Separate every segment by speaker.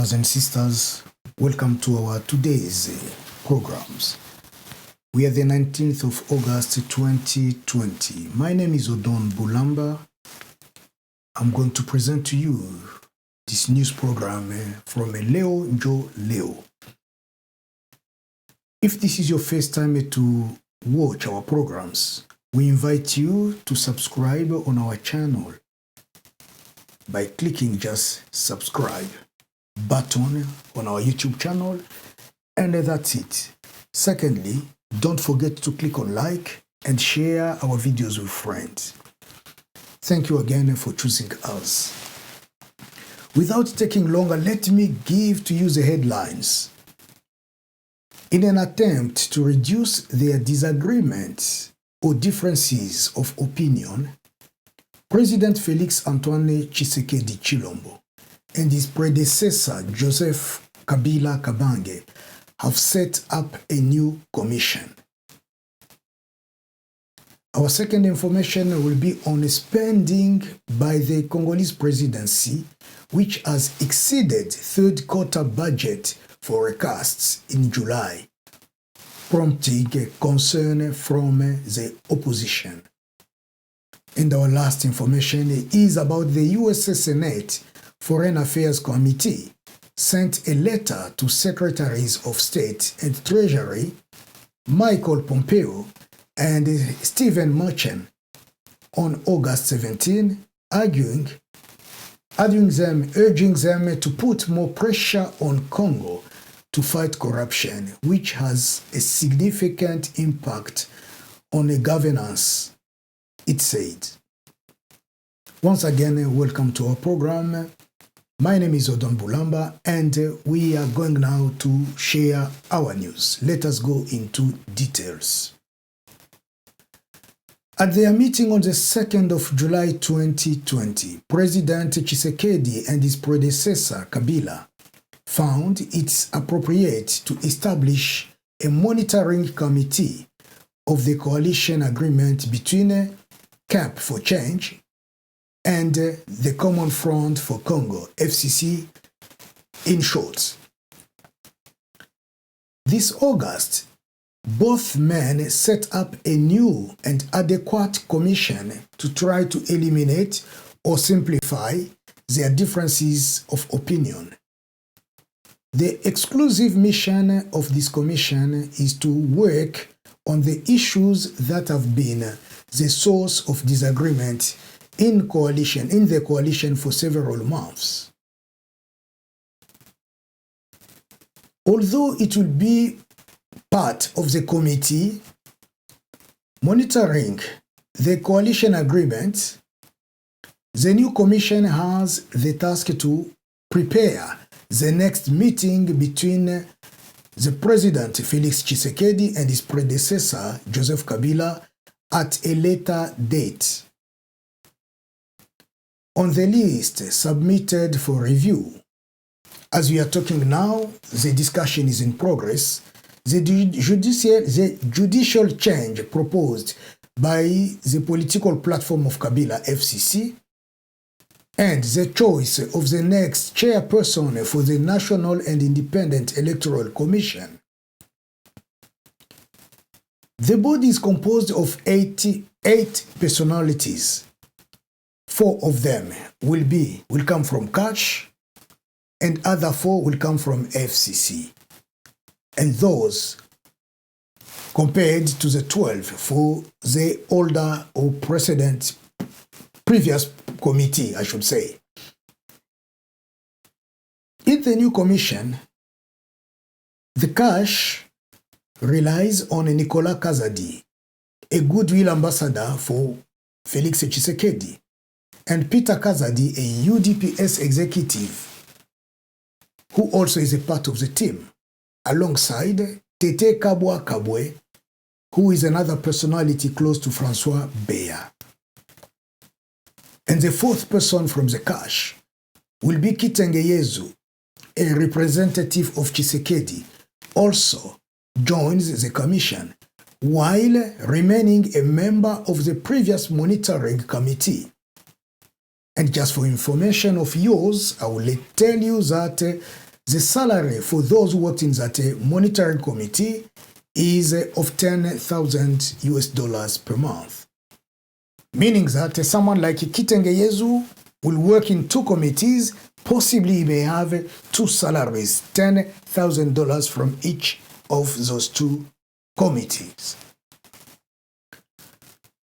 Speaker 1: brothers and sisters, welcome to our today's programs. We are the 19th of August 2020. My name is Odon Bulamba. I'm going to present to you this news program from Leo Joe Leo. If this is your first time to watch our programs, we invite you to subscribe on our channel by clicking just subscribe button on our YouTube channel, and that's it. Secondly, don't forget to click on like and share our videos with friends. Thank you again for choosing us. Without taking longer, let me give to you the headlines. In an attempt to reduce their disagreements or differences of opinion, President Felix Antoine Tshisekedi Tshilombo and his predecessor Joseph Kabila Kabange have set up a new commission. Our second information will be on spending by the Congolese presidency, which has exceeded third quarter budget forecasts in July, prompting concern from the opposition. And our last information is about the US Senate Foreign Affairs Committee sent a letter to Secretaries of State and Treasury Michael Pompeo and Steven Mnuchin on August 17, urging them to put more pressure on Congo to fight corruption, which has a significant impact on the governance, it said. Once again, welcome to our program. My name is Odon Bulamba, and we are going now to share our news. Let us go into details. At their meeting on the 2nd of July 2020, President Tshisekedi and his predecessor Kabila found it appropriate to establish a monitoring committee of the coalition agreement between Cap for Change and the Common Front for Congo, FCC in short. This August, both men set up a new and adequate commission to try to eliminate or simplify their differences of opinion. The exclusive mission of this commission is to work on the issues that have been the source of disagreement in the coalition for several months. Although it will be part of the committee monitoring the coalition agreement, the new commission has the task to prepare the next meeting between the President Felix Tshisekedi and his predecessor Joseph Kabila at a later date. On the list submitted for review, as we are talking now, the discussion is in progress. The judicial change proposed by the political platform of Kabila, FCC, and the choice of the next chairperson for the National and Independent Electoral Commission. The body is composed of 88 personalities. 4 of them will come from Cach, and other 4 will come from FCC. And those compared to the 12 for the older or previous committee, I should say. In the new commission, the Cach relies on Nicolas Kazadi, a goodwill ambassador for Felix Tshisekedi, and Peter Kazadi, a UDPS executive, who also is a part of the team, alongside Tete Kabwa Kabwe, who is another personality close to François Beya. And the 4th person from the Cach will be Kitenge Yezu, a representative of Tshisekedi, also joins the commission, while remaining a member of the previous monitoring committee. And just for information of yours, I will tell you that the salary for those who worked in that monitoring committee is of $10,000 per month. Meaning that someone like Kitenge Yezu will work in 2 committees, possibly he may have 2 salaries, $10,000 from each of those 2 committees.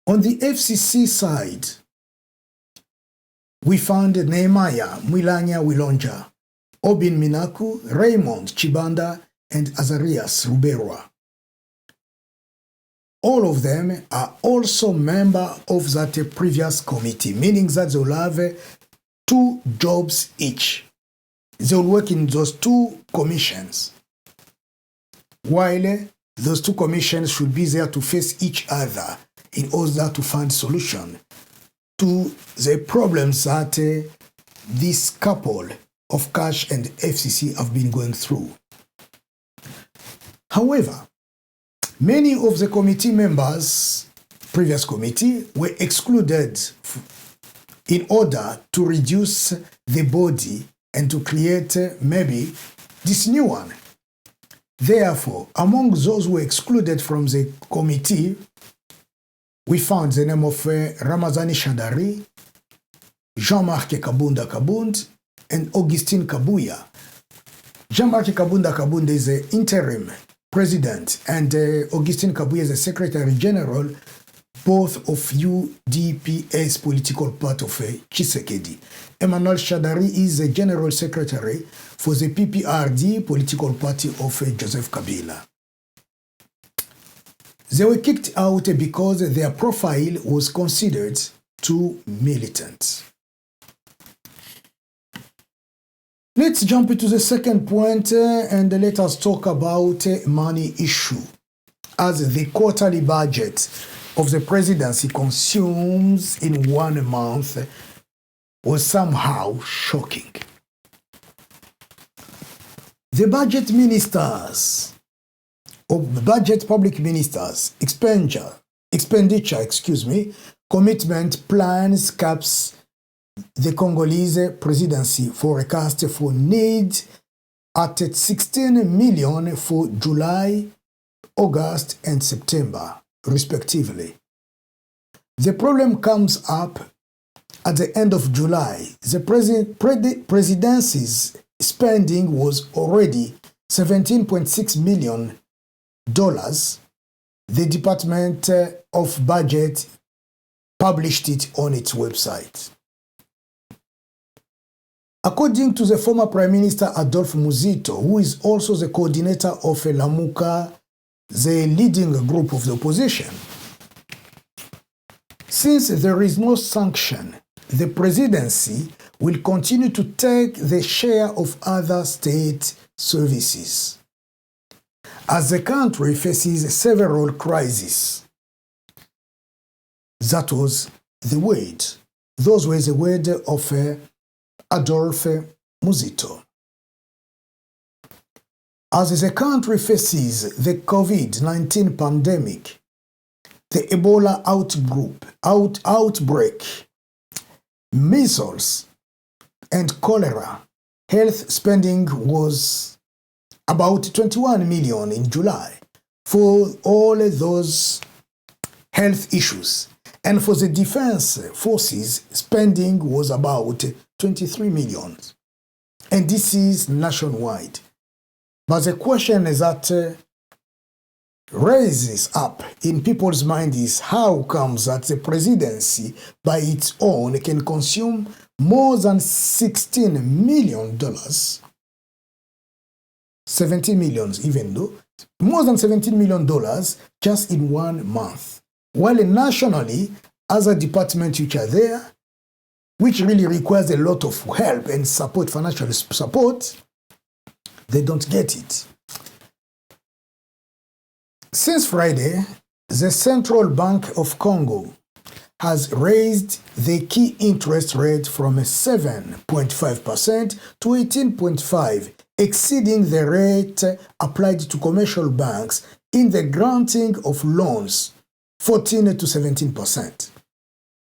Speaker 1: On the FCC side, we found Nehemiah Mwilanya Wilonja, Obin Minaku, Raymond Chibanda, and Azarias Ruberwa. All of them are also members of that previous committee, meaning that they will have 2 jobs each. They will work in those 2 commissions, while those 2 commissions should be there to face each other in order to find solution to the problems that this couple of Cash and FCC have been going through. However, many of the committee members, previous committee, were excluded in order to reduce the body and to create maybe this new one. Therefore, among those who were excluded from the committee, we found the name of Ramazani Shadari, Jean-Marc Kabunda Kabund, and Augustine Kabuya. Jean-Marc Kabunda Kabunda is the interim president, and Augustine Kabuya is the secretary general, both of UDPS political part of Tshisekedi. Emmanuel Shadari is the general secretary for the PPRD political party of Joseph Kabila. They were kicked out because their profile was considered too militant. Let's jump into the second point and let us talk about money issue, as the quarterly budget of the presidency consumes in 1 month was somehow shocking. The budget ministers, or budget public ministers, expenditure, commitment plans caps the Congolese presidency forecast for need at 16 million for July, August, and September, respectively. The problem comes up at the end of July. The presidency's spending was already $17.6 million. The Department of Budget published it on its website. According to the former Prime Minister Adolphe Muzito, who is also the coordinator of Lamuka, the leading group of the opposition, since there is no sanction, the presidency will continue to take the share of other state services, as the country faces several crises. That was the word. Those were the word of Adolphe Muzito. As the country faces the COVID-19 pandemic, the Ebola outbreak, measles, and cholera, health spending was about 21 million in July for all those health issues. And for the defense forces, spending was about 23 million. And this is nationwide. But the question is that raises up in people's mind is how comes that the presidency by its own can consume more than $16 million, 17 millions even though, more than $17 million just in 1 month. While nationally, other departments which are there, which really requires a lot of help and support, financial support, they don't get it. Since Friday, the Central Bank of Congo has raised the key interest rate from 7.5% to 18.5%, exceeding the rate applied to commercial banks in the granting of loans, 14 to 17%.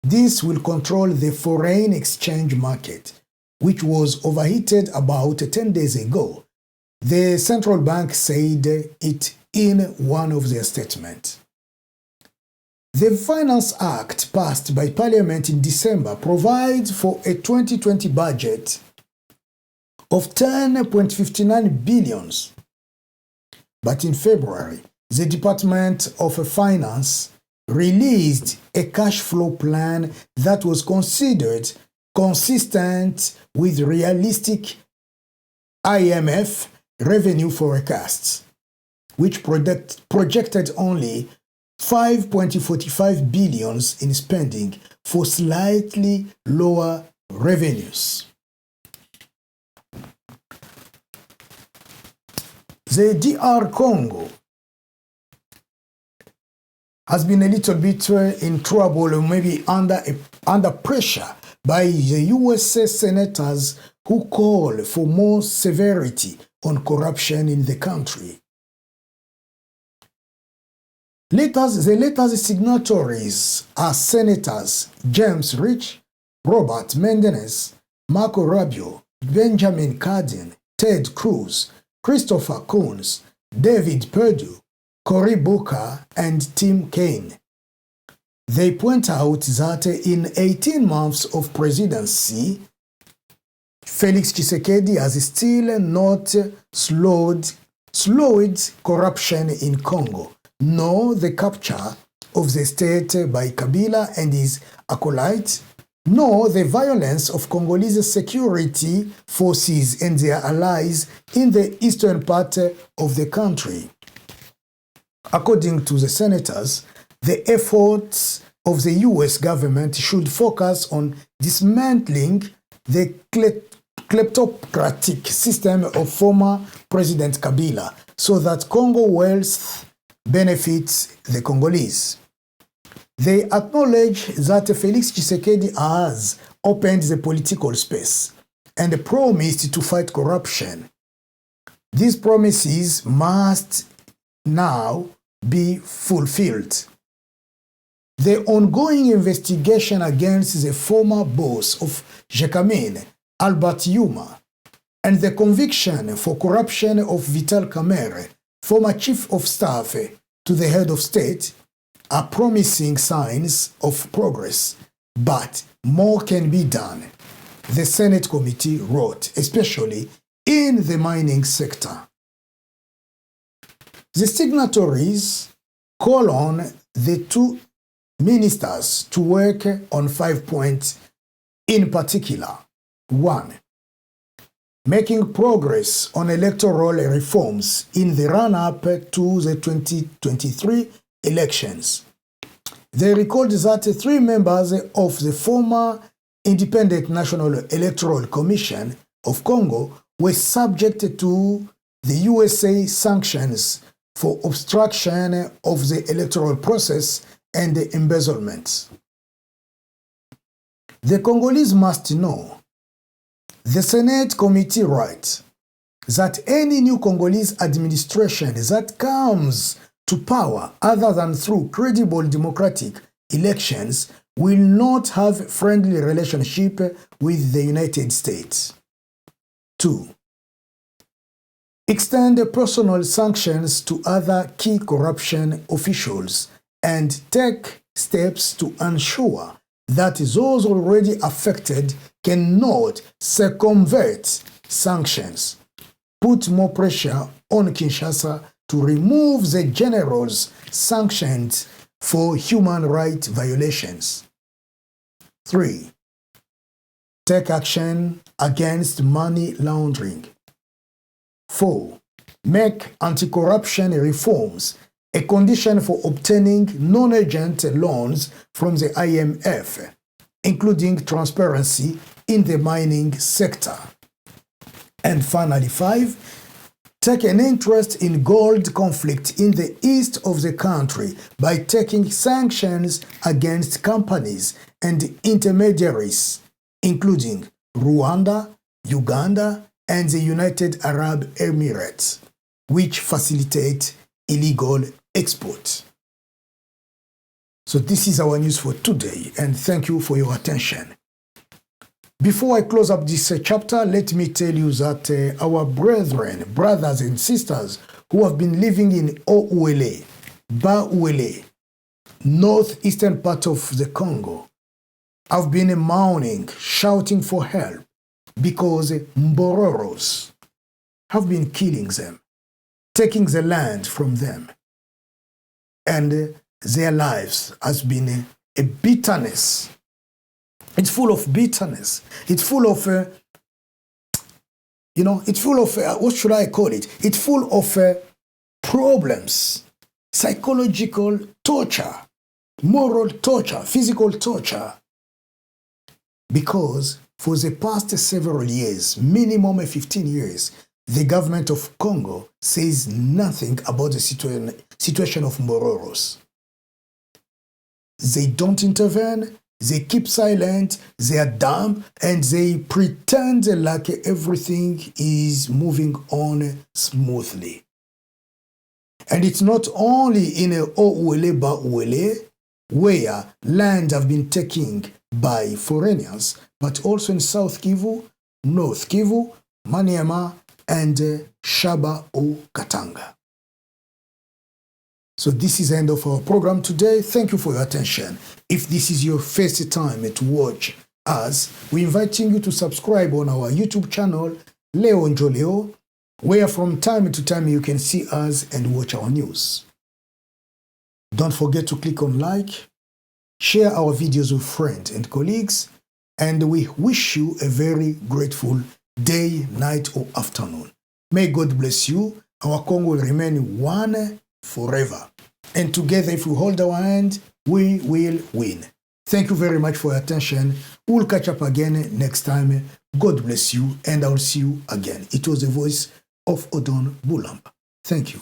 Speaker 1: This will control the foreign exchange market, which was overheated about 10 days ago The central bank said it in one of their statements. The Finance Act passed by Parliament in December provides for a 2020 budget of 10.59 billion. But in February, the Department of Finance released a cash flow plan that was considered consistent with realistic IMF revenue forecasts, which projected only 5.45 billion in spending for slightly lower revenues. The DR Congo has been a little bit in trouble, or maybe under pressure by the US senators who call for more severity on corruption in the country. The letters signatories are Senators James Rich, Robert Menendez, Marco Rubio, Benjamin Cardin, Ted Cruz, Christopher Coons, David Perdue, Cory Booker, and Tim Kaine. They point out that in 18 months of presidency, Felix Tshisekedi has still not slowed corruption in Congo, nor the capture of the state by Kabila and his acolytes, nor the violence of Congolese security forces and their allies in the eastern part of the country. According to the senators, the efforts of the US government should focus on dismantling the kleptocratic system of former President Kabila so that Congo wealth benefits the Congolese. They acknowledge that Felix Tshisekedi has opened the political space and promised to fight corruption. These promises must now be fulfilled. The ongoing investigation against the former boss of Jekamin, Albert Yuma, and the conviction for corruption of Vital Kamerhe, former chief of staff to the head of state, are promising signs of progress, but more can be done, the Senate committee wrote, especially in the mining sector. The signatories call on the two ministers to work on 5 points in particular. 1. Making progress on electoral reforms in the run-up to the 2023 elections. They recalled that 3 members of the former Independent National Electoral Commission of Congo were subject to the USA sanctions for obstruction of the electoral process and embezzlement. The Congolese must know, the Senate committee writes, that any new Congolese administration that comes to power other than through credible democratic elections will not have friendly relationship with the United States. 2. Extend personal sanctions to other key corruption officials and take steps to ensure that those already affected cannot circumvent sanctions. Put more pressure on Kinshasa to remove the general's sanctions for human rights violations. 3. Take action against money laundering. 4. Make anti-corruption reforms a condition for obtaining non-urgent loans from the IMF, including transparency in the mining sector. And finally, 5. Take an interest in gold conflict in the east of the country by taking sanctions against companies and intermediaries, including Rwanda, Uganda, and the United Arab Emirates, which facilitate illegal export. So this is our news for today, and thank you for your attention. Before I close up this chapter, let me tell you that our brethren, brothers and sisters who have been living in Ouele, Bauele, northeastern part of the Congo, have been mourning, shouting for help because Mbororos have been killing them, taking the land from them. And their lives has been a bitterness. It's full of bitterness. It's full of, it's full of, what should I call it? It's full of problems, psychological torture, moral torture, physical torture. Because for the past several years, minimum 15 years, the government of Congo says nothing about the situation of Mbororos. They don't intervene. They keep silent, they are dumb, and they pretend like everything is moving on smoothly. And it's not only in Ouele Bauele, where land have been taken by foreigners, but also in South Kivu, North Kivu, Maniema, and Shaba o Katanga. So this is the end of our program today. Thank you for your attention. If this is your first time to watch us, we're inviting you to subscribe on our YouTube channel, Leo Njoleo, where from time to time you can see us and watch our news. Don't forget to click on like, share our videos with friends and colleagues, and we wish you a very grateful day, night, or afternoon. May God bless you. Our Congo will remain one forever. And together, if we hold our hand, we will win. Thank you very much for your attention. We'll catch up again next time. God bless you, and I'll see you again. It was the voice of Odon Bulamba. Thank you.